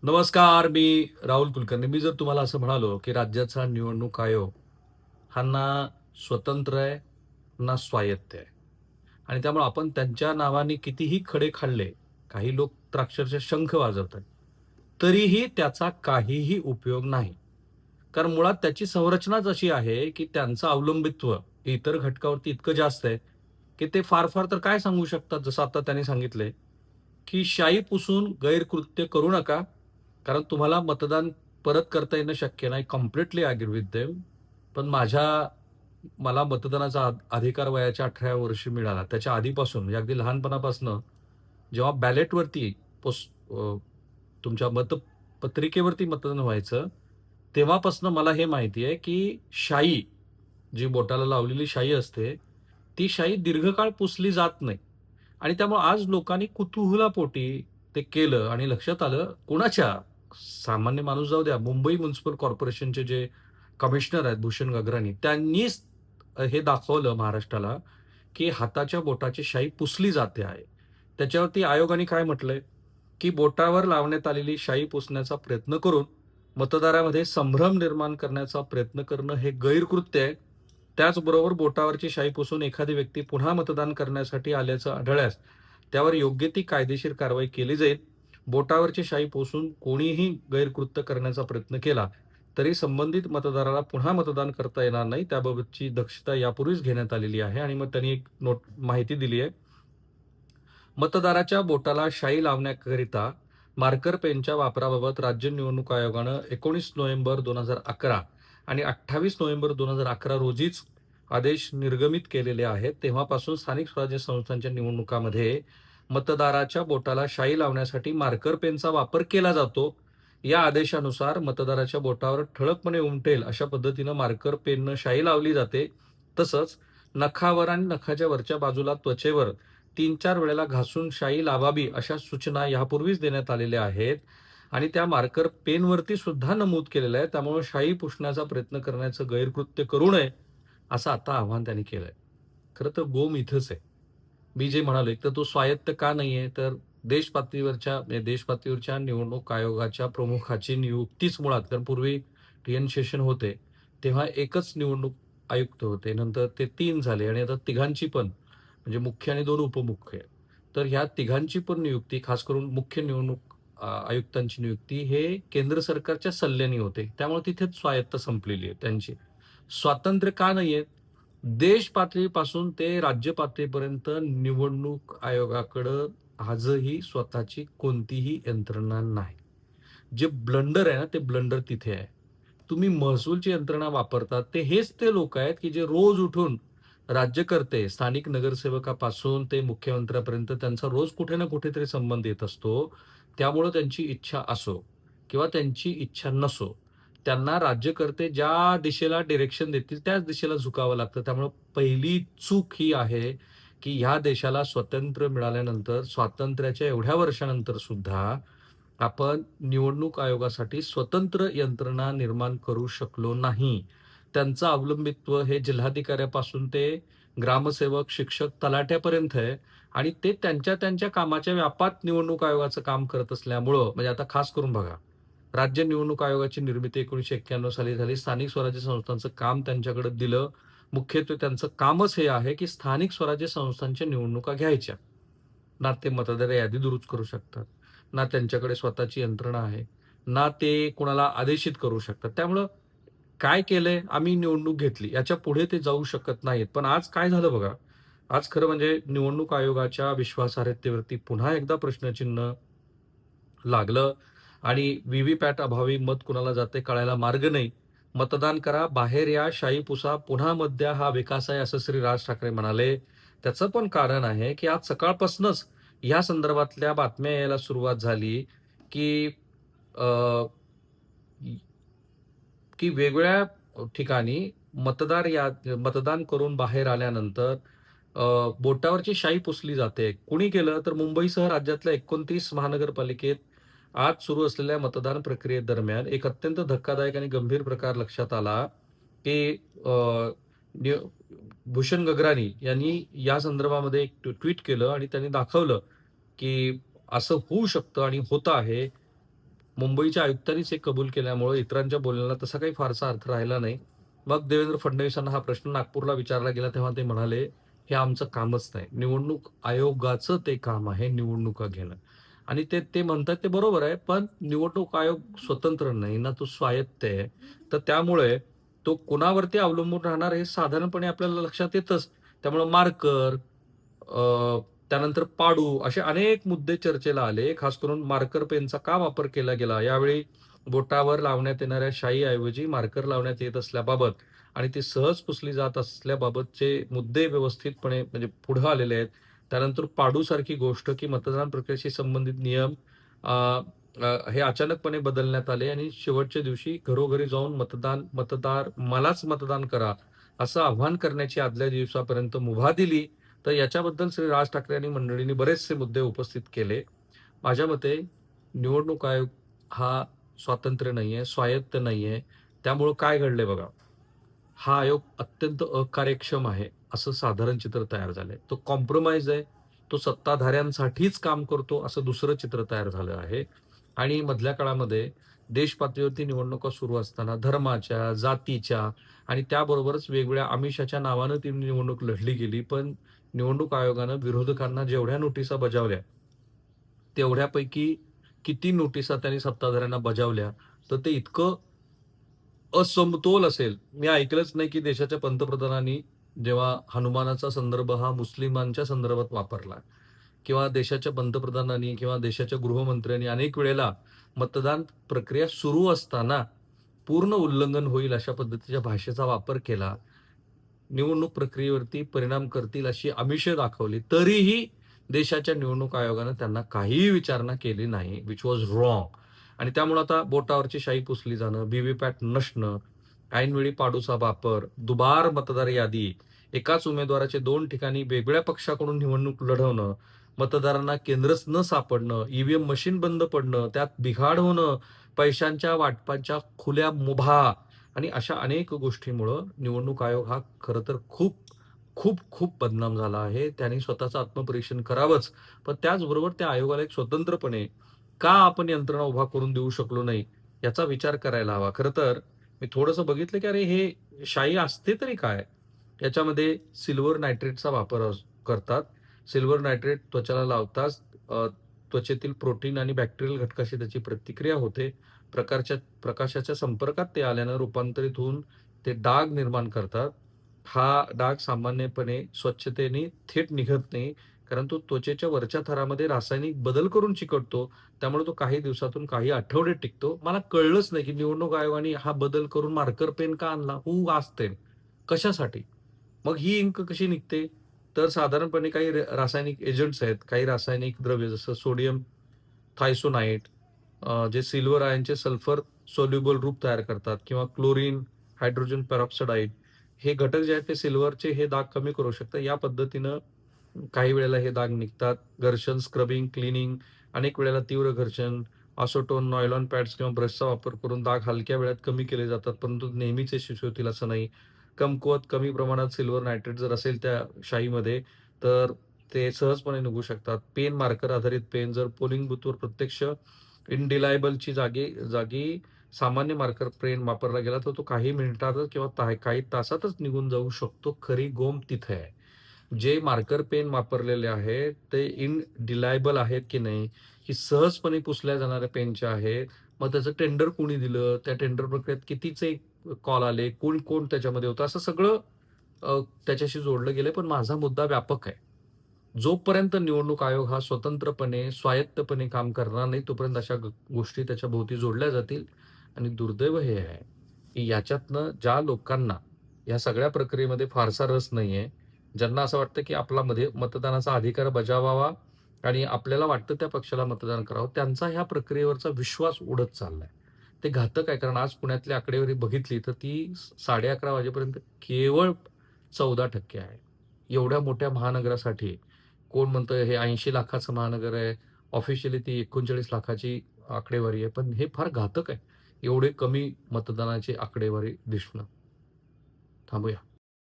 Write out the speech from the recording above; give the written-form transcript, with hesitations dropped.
नमस्कार, मी राहुल कुलकर्णी. मी जर तुम्हाला असं म्हणालो, की राज्याचा निवडणूक आयोग हा ना स्वतंत्र आहे, ना स्वायत्त आहे. आणि त्यामुळे आपण त्यांच्या नावाने कितीही खडे खाल्ले, काही लोक तर अक्षरशः शंख वाजवतात, तरीही त्याचा काहीही उपयोग नाही. कारण मुळात त्याची संरचनाच अशी आहे, की त्यांचं अवलंबित्व इतर घटकावरती इतकं जास्त आहे, की ते फार-फार तर काय सांगू शकतात, जसं आता त्यांनी सांगितलंय, की शाई पुसून गैरकृत्य करू नका, कारण तुम्हाला मतदान परत करता येणं शक्य नाही. Completely agree with them. पण मला मतदानाचा अधिकार वयाच्या 18व्या वर्षी मिळाला. त्याच्या आधीपासून म्हणजे अगदी लहानपणापासून जेव्हा बॅलेटवरती तुमच्या मतपत्रिकेवरती मतदान व्हायचं, तेव्हापासून मला हे माहिती आहे, की शाई जी बोटाला लावलेली शाई असते, ती शाई दीर्घकाळ पुसली जात नाही. आणि त्यामुळे आज लोकांनी कुतूहलापोटी ते केलं आणि लक्षात आलं कोणाच्या? सामान्य माणूस जाऊ द्या, मुंबई म्युनिसिपल कॉर्पोरेशनचे जे कमिशनर आहेत भूषण गगराणी, त्यांनीच हे दाखवलं महाराष्ट्राला, की हाताच्या बोटाची शाई पुसली जाते आहे. त्याच्यावरती आयोगाने काय म्हटलंय, की बोटावर लावण्यात आलेली शाई पुसण्याचा प्रयत्न करून मतदारामध्ये संभ्रम निर्माण करण्याचा प्रयत्न करणं हे गैरकृत्य आहे. त्याचबरोबर बोटावरची शाई पुसून एखादी व्यक्ती पुन्हा मतदान करण्यासाठी आल्याचं आढळल्यास त्यावर योग्य ती कायदेशीर कारवाई केली जाईल. बोटावरची शाई पुसून कोणीही गैरकृत्य करण्याचा प्रयत्न केला, तरी संबंधित मतदाराला पुन्हा मतदान करता येणार नाही. त्याबाबतची दक्षता यापूर्वीच घेण्यात आलेली आहे आणि मग त्यांनी एक माहिती दिली आहे. मतदाराच्या बोटाला शाई लावण्याकरिता मार्कर पेनच्या वापराबाबत राज्य निवडणूक आयोगानं 19 नोव्हेंबर 2011 आणि 28 नोव्हेंबर 2011 रोजीच आदेश निर्गमित केलेले आहेत. तेव्हापासून स्थानिक स्वराज्य संस्थांच्या निवडणुकामध्ये मतदाराच्या बोटाला शाई लावण्यासाठी मार्कर पेनचा वापर केला जातो. या आदेशानुसार मतदाराच्या बोटावर ठळकपणे उमटेल अशा पद्धतीनं मार्कर पेननं शाई लावली जाते. तसंच नखावर आणि नखाच्या वरच्या बाजूला त्वचेवर 3-4 वेळेला घासून शाई लावावी अशा सूचना यापूर्वीच देण्यात आलेल्या आहेत आणि त्या मार्कर पेनवरती सुद्धा नमूद केलेलं आहे. त्यामुळे शाई पुसण्याचा प्रयत्न करण्याचं गैरकृत्य करू नये, असं आता आव्हान त्यांनी केलंय. खरं तर गोम इथंच आहे. मी जे म्हणालो, एक तर तो स्वायत्त का नाहीये, तर देश पातळीवरच्या निवडणूक आयोगाच्या प्रमुखाची नियुक्तीच मुळात कारण पूर्वी टी-एन शेषन होते, तेव्हा एकच निवडणूक आयुक्त होते. नंतर ते 3 झाले आणि आता तिघांची पण म्हणजे मुख्य आणि 2 उपमुख्य. तर ह्या तिघांची पण नियुक्ती खास करून मुख्य निवडणूक आयुक्तांची नियुक्ती हे केंद्र सरकारच्या सल्ल्याने होते. त्यामुळे तिथेच स्वायत्ता संपलेली आहे त्यांची. स्वातंत्र्य का नाहीये? देश पातळीपासून ते राज्य पातळीपर्यंत निवडणूक आयोगाकडं आजही स्वतःची कोणतीही यंत्रणा नाही. जे ब्लंडर आहे ना, ते ब्लंडर तिथे आहे. तुम्ही महसूलची यंत्रणा वापरतात, हेच ते लोक आहेत, की जे रोज उठून राज्यकर्ते, स्थानिक नगरसेवकापासून ते मुख्यमंत्र्यापर्यंत त्यांचा रोज कुठे ना कुठेतरी संबंध येत असतो. त्यामुळं त्यांची इच्छा असो किंवा त्यांची इच्छा नसो, त्यांना राज्यकर्ते ज्या दिशेला डिरेक्शन देतील त्याच दिशेला झुकावं लागतं. त्यामुळं पहिली चूक ही आहे, की ह्या देशाला स्वातंत्र्य मिळाल्यानंतर, स्वातंत्र्याच्या एवढ्या वर्षानंतर सुद्धा आपण निवडणूक आयोगासाठी स्वतंत्र यंत्रणा निर्माण करू शकलो नाही. त्यांचं अवलंबित्व हे जिल्हाधिकाऱ्यापासून ते ग्रामसेवक, शिक्षक, तलाठ्यापर्यंत आहे आणि ते त्यांच्या कामाच्या व्यापात निवडणूक आयोगाचं काम करत असल्यामुळं म्हणजे आता खास करून बघा, राज्य निवडणूक आयोगाची निर्मिती 1991 साली झाली. स्थानिक स्वराज्य संस्थांचं काम त्यांच्याकडे दिलं. मुख्यत्वे त्यांचं कामच हे आहे, की स्थानिक स्वराज्य संस्थांच्या निवडणुका घ्यायच्या. ना ते मतदार यादी दुरुस्त करू शकतात, ना त्यांच्याकडे स्वतःची यंत्रणा आहे, ना ते कुणाला आदेशित करू शकतात. त्यामुळं काय केलंय, आम्ही निवडणूक घेतली. याच्या पुढे ते जाऊ शकत नाहीत. पण आज काय झालं बघा, आज खरं म्हणजे निवडणूक आयोगाच्या विश्वासार्हतेवरती पुन्हा एकदा प्रश्नचिन्ह लागलं आणि व्ही-व्ही-पॅट अभावी मत कुणाला जाते कळायला मार्ग नाही. मतदान करा, बाहेर या, शाई पुसा, पुन्हा मत द्या, हा विकास आहे असं श्री राज ठाकरे म्हणाले. त्याचं पण कारण आहे, की आज सकाळपासूनच या संदर्भातल्या बातम्या यायला सुरुवात झाली, की अ, की वेगवेगळ्या ठिकाणी मतदान करून बाहेर आल्यानंतर अ, बोटावरची शाई पुसली जाते. कुणी केलं? तर मुंबईसह राज्यातल्या 29 महानगरपालिकेत आज सुरू असलेल्या मतदान प्रक्रियेदरम्यान एक अत्यंत धक्कादायक आणि गंभीर प्रकार लक्षात आला, की अ, न्यू भूषण गगराणी यांनी या संदर्भामध्ये एक ट्विट केलं आणि त्यांनी दाखवलं, की असं होऊ शकतं आणि होतं आहे. मुंबईच्या आयुक्तांनीच हे कबूल केल्यामुळं इतरांच्या बोलण्याला तसा काही फारसा अर्थ राहिला नाही. मग देवेंद्र फडणवीसांना हा प्रश्न नागपूरला विचारला गेला, तेव्हा ते म्हणाले, "हे आमचं कामच नाही. निवडणूक आयोगाचं ते काम आहे निवडणुका घेणं." आणि ते ते म्हणतात ते बरोबर आहे, पण निवडणूक आयोग स्वतंत्र नाही ना, तो स्वायत्त आहे. तर त्यामुळे तो कुणावरती अवलंबून राहणार हे साधारणपणे आपल्याला लक्षात येतच. त्यामुळं मार्कर, त्यानंतर पाडू असे अनेक मुद्दे चर्चेला आले. खास करून मार्कर पेनचा का वापर केला गेला? यावेळी बोटावर लावण्यात येणाऱ्या शाईऐवजी मार्कर लावण्यात येत असल्याबाबत आणि ती सहज पुसली जात असल्याबाबतचे मुद्दे व्यवस्थितपणे म्हणजे पुढे आलेले आहेत. त्यानंतर पाडूसारखी गोष्ट, की मतदान प्रक्रियेशी संबंधित नियम अ, हे अचानकपणे बदलण्यात आले आणि शेवटच्या दिवशी घरोघरी जाऊन मतदार मलाच मतदान करा, असं आव्हान करण्याची आदल्या दिवसापर्यंत मुभा दिली. तर याच्याबद्दल श्री राज ठाकरे आणि मंडळींनी बरेचसे मुद्दे उपस्थित केले. माझ्या मते निवडणूक आयोग हा स्वातंत्र्य नाहीये, स्वायत्त नाहीये. त्यामुळं काय घडलंय बघा, हा आयोग अत्यंत अकार्यक्षम आहे, असं साधारण चित्र तयार झालंय. तो कॉम्प्रोमाईज आहे, तो सत्ताधाऱ्यांसाठीच काम करतो, असं दुसरं चित्र तयार झालं आहे. आणि मधल्या काळामध्ये देश पातळीवरती निवडणुका सुरू असताना धर्माच्या, जातीच्या आणि त्याबरोबरच वेगवेगळ्या आमिषाच्या नावानं ती निवडणूक लढली गेली. पण निवडणूक आयोगानं विरोधकांना जेवढ्या नोटिसा बजावल्या, तेवढ्यापैकी किती नोटिसा त्यांनी सत्ताधाऱ्यांना बजावल्या, तर ते इतकं असमतोल असेल. मी ऐकलंच नाही, की देशाच्या पंतप्रधानांनी जेव्हा हनुमानाचा संदर्भ हा मुस्लिमांच्या संदर्भात वापरला किंवा देशाच्या पंतप्रधानांनी किंवा देशाच्या गृहमंत्र्यांनी अनेक वेळेला मतदान प्रक्रिया सुरू असताना पूर्ण उल्लंघन होईल अशा पद्धतीच्या भाषेचा वापर केला. निवडणूक प्रक्रियेवरती परिणाम करतील अशी आमिषं दाखवली. तरीही देशाच्या निवडणूक आयोगानं त्यांना काहीही विचारणा केली नाही, व्हिच वॉज रॉन्ग. आणि त्यामुळे आता बोटावरची शाई पुसली जाणं, व्ही-व्ही-पॅट नसणं, ऐनवेळी पाडूचा वापर, दुबार मतदार यादी, एकाच उमेदवाराचे 2 ठिकाणी वेगळ्या पक्षाकडून निवडणूक लढवणं, मतदारांना केंद्रच न सापडणं, ईव्हीएम मशीन बंद पडणं, त्यात बिघाड होणं, पैशांच्या वाटपाच्या खुल्या मुभा आणि अशा अनेक गोष्टींमुळं निवडणूक आयोग हा खरं तर खूप, खूप, खूप बदनाम झाला आहे. त्यांनी स्वतःचं आत्मपरीक्षण करावंच. पण त्याचबरोबर त्या आयोगाला एक स्वतंत्रपणे का आपण यंत्रणा उभा करून देऊ शकलो नाही, याचा विचार करायला हवा. खरं तर मी थोडंसं बघितलं, की अरे हे शाई असते तरी काय? याच्यामध्ये सिल्व्हर नायट्रेटचा वापर करतात. सिल्व्हर नायट्रेट त्वचेला लावताच त्वचेतील प्रोटीन आणि बॅक्टेरियल घटकाशी त्याची प्रतिक्रिया होते. प्रकाशाच्या संपर्कात ते आल्यानं रूपांतरित होऊन ते डाग निर्माण करतात. हा डाग सामान्यपणे स्वच्छतेने थेट निघत नाही, कारण तो त्वचेच्या वरच्या थरामध्ये रासायनिक बदल करून चिकटतो. त्यामुळे तो काही दिवसातून काही आठवडे टिकतो. मला कळलंच नाही, की निवडणूक आयोगाने हा बदल करून मार्कर पेन का आणला? हू आस्क्ड देम? कशासाठी? मग ही इंक कशी निघते? तर साधारणपणे काही रासायनिक एजंट्स आहेत, काही रासायनिक द्रव्य जसं सोडियम थायसोनाइट जे सिल्व्हर आयनचे सल्फर सोल्युबल रूप तयार करतात किंवा क्लोरीन, हायड्रोजन पेरॉक्साईड हे घटक जे आहेत ते सिल्व्हरचे हे डाग कमी करू शकतात. या पद्धतीनं काही वेळेला हे डाग निघतात. घर्षण, स्क्रबिंग, क्लीनिंग, अनेक वेळेला तीव्र घर्षण, आसोटोन, नायलॉन पॅड्स किंवा ब्रशचा वापर करून डाग हलक्या वेळात कमी केले जातात, परंतु नेहमीच यशस्वी होतील असं नाही. कमकुवत, कमी प्रमाणात सिल्व्हर नायट्रेट जर असेल त्या शाईमध्ये, तर ते सहजपणे निघू शकतात. पेन मार्कर आधारित पेन जर पोलिंग बूथवर प्रत्यक्ष इंडिलायबलची जागी सामान्य मार्कर पेन वापरला गेला, तर तो काही मिनिटातच किंवा काही तासातच निघून जाऊ शकतो. खरी गोम तिथे आहे. जे मार्कर पेन वापरलेले आहेत, ते इनडिलायबल आहेत की नाही, की सहजपणे पुसल्या जाणाऱ्या पेनच्या आहेत. मग त्याचं टेंडर कोणी दिलं? त्या टेंडर प्रक्रियेत कितीचे कॉल आले? कोण त्याच्यामध्ये होतं? असं सगळं त्याच्याशी जोडलं गेलंय. पण माझा मुद्दा व्यापक आहे. जोपर्यंत निवडणूक आयोग हा स्वतंत्रपणे, स्वायत्तपणे काम करणार नाही, तोपर्यंत अशा गोष्टी त्याच्या भोवती जोडल्या जातील आणि दुर्दैव हे आहे, की याच्यातनं ज्या लोकांना या सगळ्या प्रक्रियेमध्ये फारसा रस नाहीये, ज्यांना असं वाटतं, की आपला मतदानाचा अधिकार बजावावा आणि आपल्याला वाटतं त्या पक्षाला मतदान करावं, त्यांचा ह्या प्रक्रियेवरचा विश्वास उडत चाललाय. ते घातक आहे. कारण आज पुण्यातली आकडेवारी बघितली, तर ती 11:30 वाजेपर्यंत केवळ 14% आहे. एवढ्या मोठ्या महानगरासाठी कोण म्हणतं हे 80 लाखाचं महानगर आहे. ऑफिशियली ती 39 लाखाची आकडेवारी आहे. पण हे फार घातक आहे. एवढे कमी मतदानाची आकडेवारी दिसणं. थांबूया.